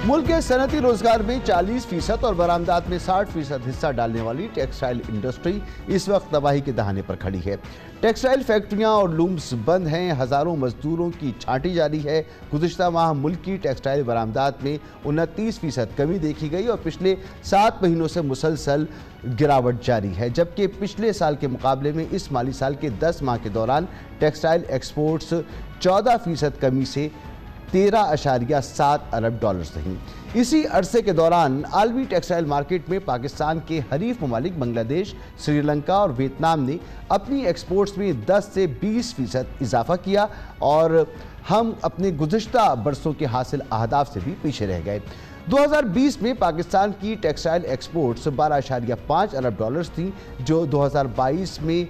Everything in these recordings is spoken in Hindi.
मुल्क के सनती रोजगार में 40% और बरामदात में 60% हिस्सा डालने वाली टेक्सटाइल इंडस्ट्री इस वक्त तबाही के दहाने पर खड़ी है। टेक्सटाइल फैक्ट्रियां और लूम्स बंद हैं, हजारों मजदूरों की छांटी जारी है। गुज़िश्ता माह मुल्क की टेक्सटाइल बरामदात में 29% कमी देखी गई और पिछले 7 महीनों से मुसलसल गिरावट जारी है, जबकि पिछले साल के मुकाबले में इस माली साल के 10 माह के दौरान टेक्सटाइल एक्सपोर्ट्स 14% कमी से 13.7 अरब डॉलर्स रहीं। इसी अरसे के दौरान आलमी टेक्सटाइल मार्केट में पाकिस्तान के हरीफ ममालिक बांग्लादेश, श्रीलंका और वियतनाम ने अपनी एक्सपोर्ट्स में 10 से 20% इजाफा किया और हम अपने गुज़िश्ता बरसों के हासिल अहदाफ से भी पीछे रह गए। 2020 में पाकिस्तान की टेक्सटाइल एक्सपोर्ट्स 12.5 अरब डॉलर्स थी, जो 2022 में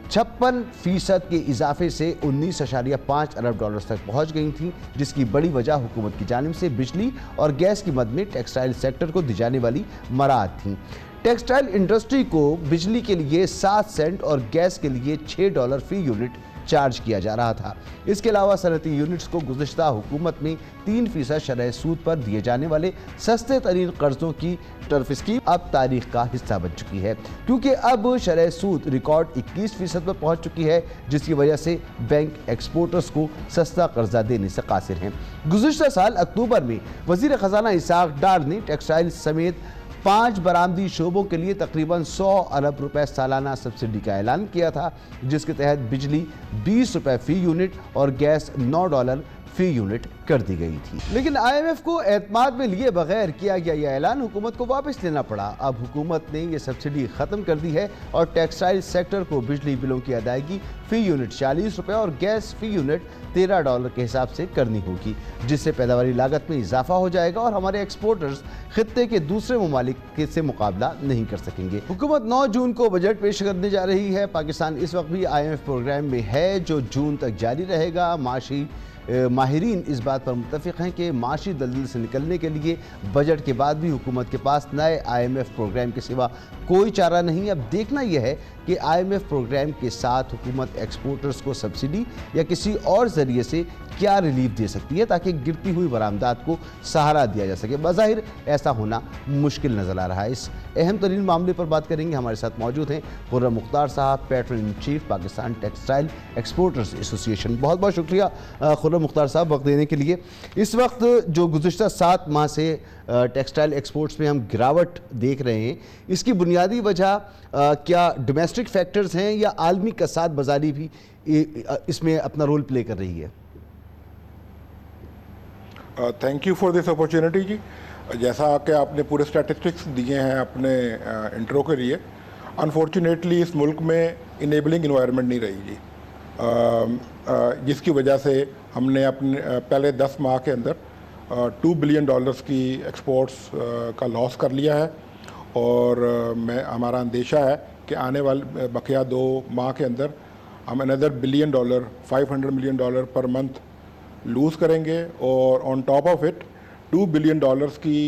56% के इजाफे से 19.5 अरब डॉलर्स तक पहुंच गई थी, जिसकी बड़ी वजह हुकूमत की जानिब से बिजली और गैस की मद में टेक्सटाइल सेक्टर को दी जाने वाली मराहत थी। टेक्सटाइल इंडस्ट्री को बिजली के लिए 7 सेंट और गैस के लिए $6 फी यूनिट चार्ज किया जा रहा था। इसके अलावा सनती यूनिट्स को गुज़िश्ता हुकूमत में 3% शरह सूद पर दिए जाने वाले सस्ते तरीन कर्जों की टर्फ स्कीम अब तारीख का हिस्सा बन चुकी है, क्योंकि अब शरह सूद रिकॉर्ड 21% पर पहुंच चुकी है, जिसकी वजह से बैंक एक्सपोर्टर्स को सस्ता कर्जा देने से कासिर हैं। गुज़िश्ता साल अक्टूबर में वज़ीर ख़जाना इसहाक डार ने टेक्सटाइल समेत 5 बरामदी शोबों के लिए तकरीबन 100 अरब रुपए सालाना सब्सिडी का ऐलान किया था, जिसके तहत बिजली 20 रुपए फी यूनिट और गैस $9 फी यूनिट कर दी गई थी। लेकिन IMF को एतमाद में लिए बगैर किया गया यह ऐलान हुकूमत को वापस लेना पड़ा। अब हुकूमत ने यह सब्सिडी ख़त्म कर दी है और टेक्सटाइल सेक्टर को बिजली बिलों की अदायगी फ़ी यूनिट 40 रुपये और गैस फ़ी यूनिट $13 के हिसाब से करनी होगी, जिससे पैदावारी लागत में इजाफा हो जाएगा और हमारे एक्सपोर्टर्स खित्ते के दूसरे ममालिक से मुकाबला नहीं कर सकेंगे। हुकूमत 9 जून को बजट पेश करने जा रही है। पाकिस्तान इस वक्त भी IMF प्रोग्राम में है, जो जून तक जारी रहेगा। माहिरीन इस बात पर मुत्तफिक हैं कि माशी दलदल से निकलने के लिए बजट के बाद भी हुकूमत के पास नए IMF प्रोग्राम के सिवा कोई चारा नहीं। अब देखना यह है कि IMF प्रोग्राम के साथ हुकूमत एक्सपोर्टर्स को सब्सिडी या किसी और ज़रिए से क्या रिलीफ दे सकती है, ताकि गिरती हुई बरामदात को सहारा दिया जा सके। बज़ाहिर ऐसा होना मुश्किल नज़र आ रहा है। इस अहम तरीन मामले पर बात करेंगे। हमारे साथ मौजूद हैं Khurram Mukhtar sahab, patron in chief Pakistan textile exporters association. बहुत बहुत शुक्रिया खुर्रम मुख्तार साहब वक्त देने के लिए। इस वक्त जो गुज़िश्ता 7 माह से टेक्सटाइल एक्सपोर्ट्स में हम गिरावट देख रहे हैं, इसकी बुनियादी वजह क्या डोमेस्टिक फैक्टर्स हैं या आलमी कसाद बाजारी भी इसमें अपना रोल प्ले कर रही है? Thank you for this opportunity ji. जैसा कि आपने पूरे स्टैटिस्टिक्स दिए हैं अपने इंट्रो के लिए, अनफॉर्चुनेटली इस मुल्क में इनेबलिंग इन्वायरमेंट नहीं रही जी, जिसकी वजह से हमने अपने पहले 10 माह के अंदर $2 बिलियन की एक्सपोर्ट्स का लॉस कर लिया है और हमारा अंदेशा है कि आने वाले बकिया 2 माह के अंदर हम another $1 billion $500 million per month lose करेंगे और on top of it $2 billion की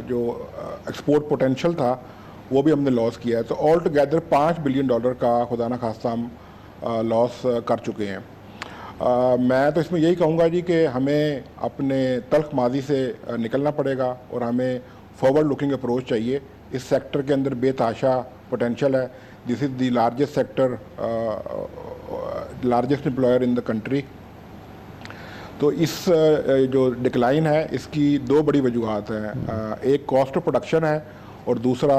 जो एक्सपोर्ट पोटेंशियल था वो भी हमने लॉस किया है। तो ऑल टुगेदर $5 बिलियन का खुदा न खास्ता हम लॉस कर चुके हैं। मैं तो इसमें यही कहूँगा जी कि हमें अपने तल्ख माजी से निकलना पड़ेगा और हमें फॉरवर्ड लुकिंग अप्रोच चाहिए। इस सेक्टर के अंदर बेतहाशा पोटेंशियल है। This is the largest sector, largest employer in the country. तो इस जो डिक्लाइन है इसकी 2 बड़ी वजूहत हैं। एक कॉस्ट ऑफ प्रोडक्शन है और दूसरा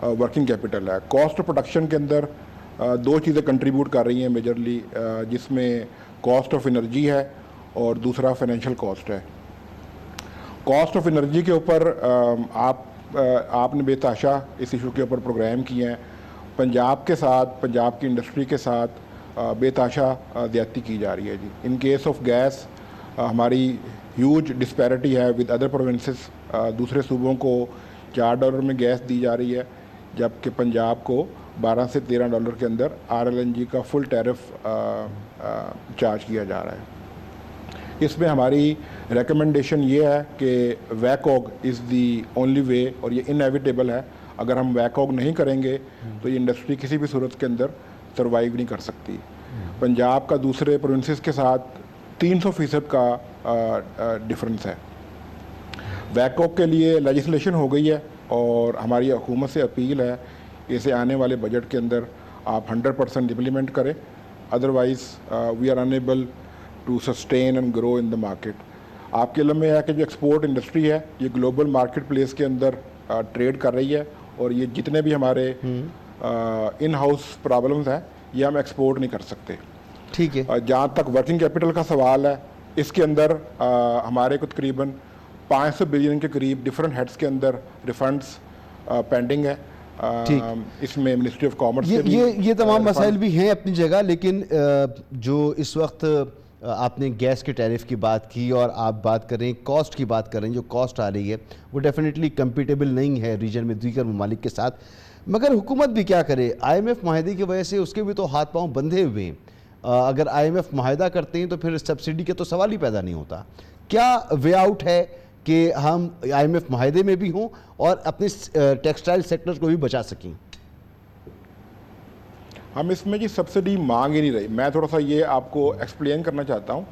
वर्किंग कैपिटल है। कॉस्ट ऑफ प्रोडक्शन के अंदर 2 चीज़ें कंट्रीब्यूट कर रही हैं मेजरली, जिसमें कॉस्ट ऑफ एनर्जी है और दूसरा फाइनेंशियल कॉस्ट है। कॉस्ट ऑफ एनर्जी के ऊपर आपने बेतहाशा इस इशू के ऊपर प्रोग्राम किए हैं। पंजाब के साथ, पंजाब की इंडस्ट्री के साथ बेतहाशा ज़्यादती की जा रही है जी। इन केस ऑफ गैस हमारी ह्यूज डिस्पैरिटी है विद अदर प्रोविंसेस। दूसरे सूबों को $4 में गैस दी जा रही है, जबकि पंजाब को $12 से $13 के अंदर RLNG का फुल टैरिफ चार्ज किया जा रहा है। इसमें हमारी रिकमेंडेशन ये है कि वैकॉग इज़ दी ओनली वे, और ये इनएविटेबल है। अगर हम वैकॉग नहीं करेंगे तो ये इंडस्ट्री किसी भी सूरत के अंदर सर्वाइव नहीं कर सकती। पंजाब का दूसरे प्रोविंसेस के साथ 300% का डिफरेंस है। वैको के लिए लेजिस्लेशन हो गई है और हमारी हुकूमत से अपील है इसे आने वाले बजट के अंदर आप 100% इम्प्लीमेंट करें, otherwise we are unable to sustain and grow in the market. आपके इल्म में है कि जो एक्सपोर्ट इंडस्ट्री है ये ग्लोबल मार्केट प्लेस के अंदर ट्रेड कर रही है और ये जितने भी हमारे इन हाउस प्रॉब्लम्स हैं ये हम एक्सपोर्ट नहीं कर सकते। ठीक है। जहाँ तक वर्किंग कैपिटल का सवाल है, इसके अंदर हमारे को तकरीबन 500 बिलियन के करीब डिफरेंट हेड्स के अंदर रिफंड्स पेंडिंग है। इसमें मिनिस्ट्री ऑफ कॉमर्स ये तमाम मसाइल भी हैं अपनी जगह, लेकिन जो इस वक्त आपने गैस के टैरिफ की बात की और आप बात कर रहे हैं कॉस्ट की बात कर रहे हैं, जो कॉस्ट आ रही है वो डेफिनेटली कंपीटेबल नहीं है रीजन में दीगर ममालिक के साथ। मगर हुकूमत भी क्या करे, IMF माहिदे की वजह से उसके भी तो हाथ पांव बंधे हुए हैं। अगर IMF माहिदा करते हैं तो फिर सब्सिडी का तो सवाल ही पैदा नहीं होता। क्या वे आउट है कि हम IMF माहिदे में भी हों और अपने टेक्सटाइल सेक्टर को भी बचा सकें? हम इसमें जी सब्सिडी मांग ही नहीं रही। मैं थोड़ा सा ये आपको एक्सप्लेन करना चाहता हूँ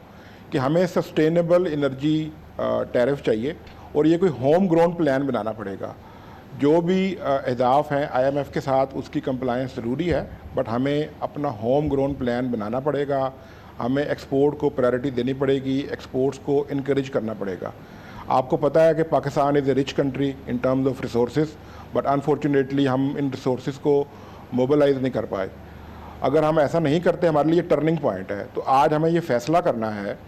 कि हमें सस्टेनेबल एनर्जी टैरिफ चाहिए और ये कोई होम ग्रोन प्लान बनाना पड़ेगा। जो भी अहदाफ हैं IMF के साथ उसकी कंप्लायंस ज़रूरी है, बट हमें अपना होम ग्रोन प्लान बनाना पड़ेगा। हमें एक्सपोर्ट को प्रायोरिटी देनी पड़ेगी, एक्सपोर्ट्स को इनकरेज करना पड़ेगा। आपको पता है कि Pakistan is a rich country in terms of resources, but unfortunately हम इन रिसोर्सेज को मोबिलाइज नहीं कर पाए। अगर हम ऐसा नहीं करते हमारे लिए टर्निंग पॉइंट है। तो आज हमें ये फैसला करना है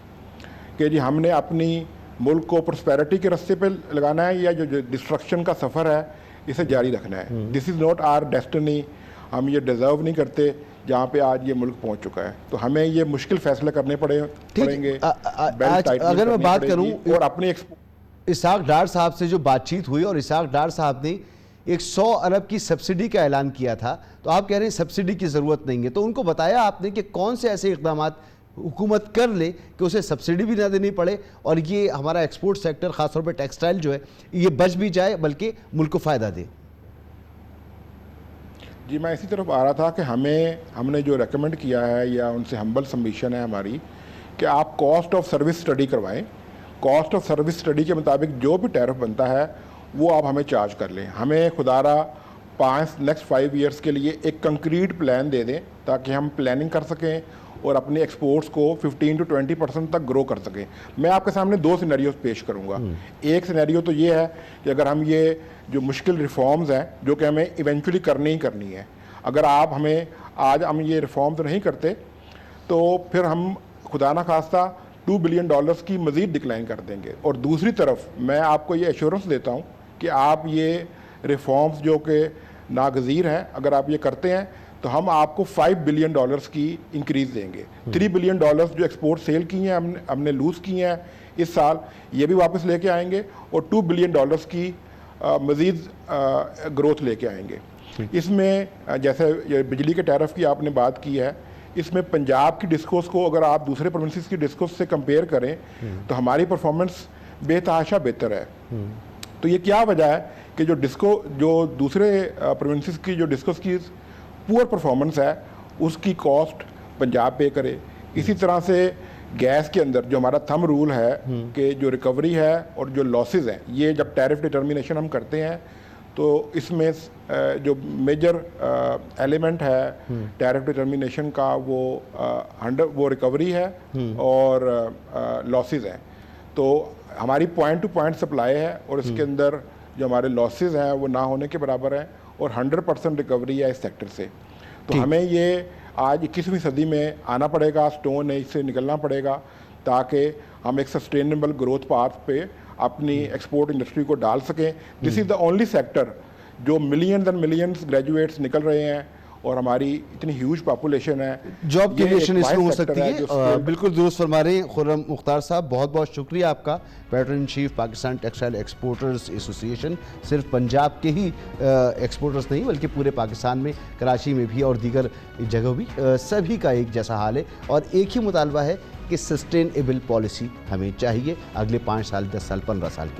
कि जी हमने अपनी मुल्क को प्रॉस्पेरिटी के रास्ते पे लगाना है या जो डिस्ट्रक्शन का सफ़र है इसे जारी रखना है। This is not our destiny. हम ये डिज़र्व नहीं करते जहाँ पे आज ये मुल्क पहुँच चुका है। तो हमें ये मुश्किल फैसले करने पड़ेंगे। अगर मैं बात करूँ और अपनी इसहाक डार साहब से जो बातचीत हुई और इसहाक डार साहब ने 100 अरब की सब्सिडी का ऐलान किया था, तो आप कह रहे हैं सब्सिडी की ज़रूरत नहीं है। तो उनको बताया आपने कि कौन से ऐसे इक़दाम हुकूमत कर ले कि उसे सब्सिडी भी ना देनी पड़े और ये हमारा एक्सपोर्ट सेक्टर ख़ासतौर पर टेक्सटाइल जो है ये बच भी जाए बल्कि मुल्क को फ़ायदा दे? जी मैं इसी तरफ आ रहा था कि हमने जो रेकमेंड किया है या उनसे हम्बल सबमिशन है हमारी कि आप कॉस्ट ऑफ सर्विस स्टडी करवाएं। कॉस्ट ऑफ सर्विस स्टडी के मुताबिक जो भी टैरिफ बनता है वो आप हमें चार्ज कर लें। हमें खुदारा नेक्स्ट 5 ईयर्स के लिए एक कंक्रीट प्लान दे दें ताकि हम प्लानिंग कर सकें और अपने एक्सपोर्ट्स को 15 to 20% तक ग्रो कर सकें। मैं आपके सामने 2 सिनेरियोस पेश करूंगा। एक सिनेरियो तो ये है कि अगर हम ये जो मुश्किल रिफॉर्म्स हैं जो कि हमें इवेंचुअली करनी ही करनी है, अगर आप हमें आज हम ये रिफॉर्म तो नहीं करते तो फिर हम खुदा ना खास्ता $2 बिलियन की मज़ीद डिक्लाइन कर देंगे। और दूसरी तरफ मैं आपको ये एश्योरेंस देता हूँ कि आप ये रिफॉर्म्स जो कि नागज़ीर हैं अगर आप ये करते हैं तो हम आपको $5 बिलियन की इंक्रीज़ देंगे। $3 बिलियन जो एक्सपोर्ट सेल की हैं हमने लूज़ की हैं इस साल, ये भी वापस लेके आएंगे और $2 बिलियन की मज़ीद ग्रोथ लेके आएंगे। इसमें जैसे ये बिजली के टैरिफ की आपने बात की है, इसमें पंजाब की डिस्कोस को अगर आप दूसरे प्रोविंसेस की डिस्कोस से कंपेयर करें तो हमारी परफॉर्मेंस बेतहाशा बेहतर है। तो ये क्या वजह है कि जो दूसरे प्रोविंसेस की जो डिस्कोस की पुअर परफॉर्मेंस है उसकी कॉस्ट पंजाब पे करे। इसी तरह से गैस के अंदर जो हमारा थंब रूल है कि जो रिकवरी है और जो लॉसेस हैं ये जब टैरिफ डिटर्मिनेशन हम करते हैं तो इसमें जो मेजर एलिमेंट है टैरिफ डिटर्मिनेशन का वो रिकवरी है और लॉसेस हैं। तो हमारी पॉइंट टू पॉइंट सप्लाई है और इसके अंदर जो हमारे लॉसेस हैं वो ना होने के बराबर हैं और 100% रिकवरी है इस सेक्टर से। तो हमें ये आज 21वीं सदी में आना पड़ेगा, स्टोन एज से निकलना पड़ेगा ताकि हम एक सस्टेनेबल ग्रोथ पाथ पे अपनी एक्सपोर्ट इंडस्ट्री को डाल सकें। This is the only sector जो मिलियंस एंड मिलियंस ग्रेजुएट्स निकल रहे हैं और हमारी इतनी ह्यूज पॉपुलेशन है, जॉब क्रिएशन इसमें हो सकती है। बिल्कुल दुरुस्त फरमा रहे हैं खुर्रम मुख्तार साहब, बहुत बहुत शुक्रिया आपका। Patron in chief Pakistan textile exporters association सिर्फ पंजाब के ही एक्सपोर्टर्स नहीं बल्कि पूरे पाकिस्तान में, कराची में भी और दीगर जगह भी सभी का एक जैसा हाल है और एक ही मुतालबा है कि सस्टेनेबल पॉलिसी हमें चाहिए अगले 5 साल, 10 साल, 15 साल के